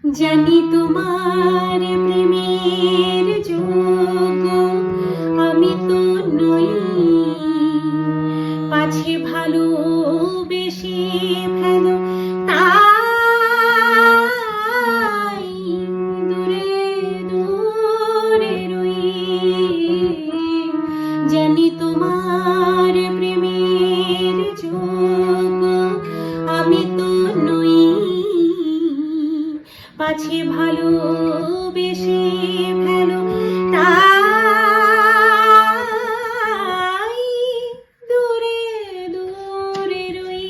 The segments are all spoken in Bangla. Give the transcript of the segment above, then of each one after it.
জানি তোমার প্রেমের যোগ্য আমি তো নই, পাছে ভালোবেসে ফেলো তাই দূরে দূরে রই। জানি তোমার প্রেমের যোগ্য আমি তো নই, পাছে ভালোবেসে ফেলো তাই দূরে দূরে রই।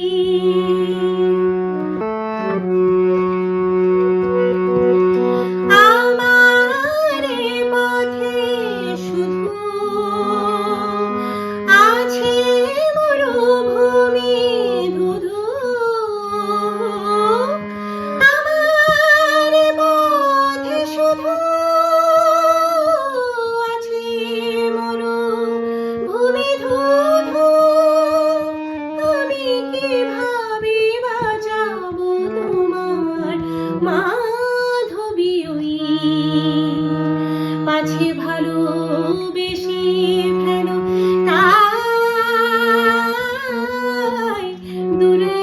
আমার পথে শুধু আছে মরুভূমি ধুধু, মাধবী ওই পাছে ভালোবেসে ফেলো তাই দূরে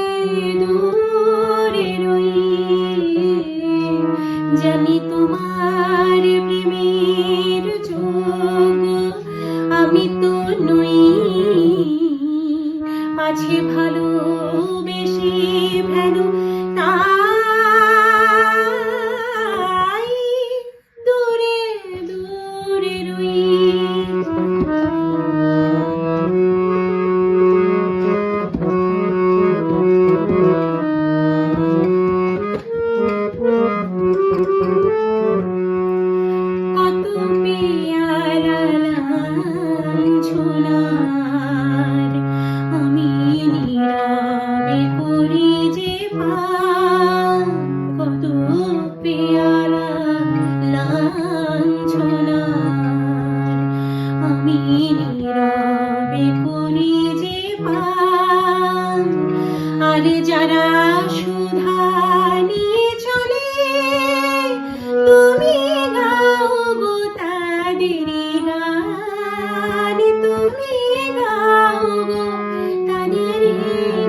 দূরে রই। জানি তোমার প্রেমের যোগ্য আমি তো নই, পাছে ভালোবেসে ফেলো তাই দূরে দূরে রই। কত পেয়ালা লাঞ্ছনার আমি নীরবে করি যে পান, কত পেয়ালা লাঞ্ছনার আমি নীরবে করি যে পান। আর যারা সুধা নিয়ে চলে তুমি গাও গো তাদেরই গান, তুমি গাও গো তাদেরই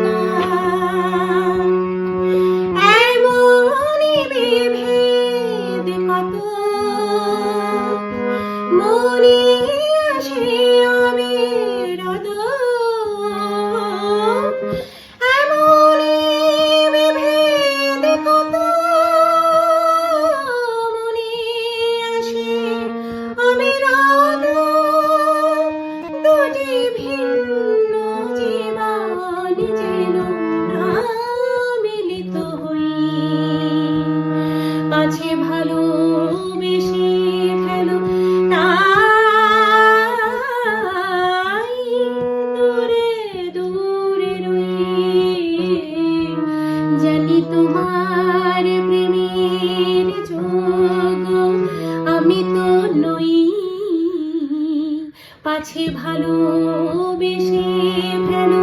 গান। এমনই বিভেদ কত মনে আসে অবিরত, এমনই বিভেদ কত মনে আসে অবিরত। দুটি ভিন্ন জীবন যেন না মিলিত হই, পাছে ভালোবেসে ফেলো তাই দূরে দূরে রই। জানি তোমার প্রেমের যোগ্য আমি তো নই, পাছে ভালোবেসে ফেলো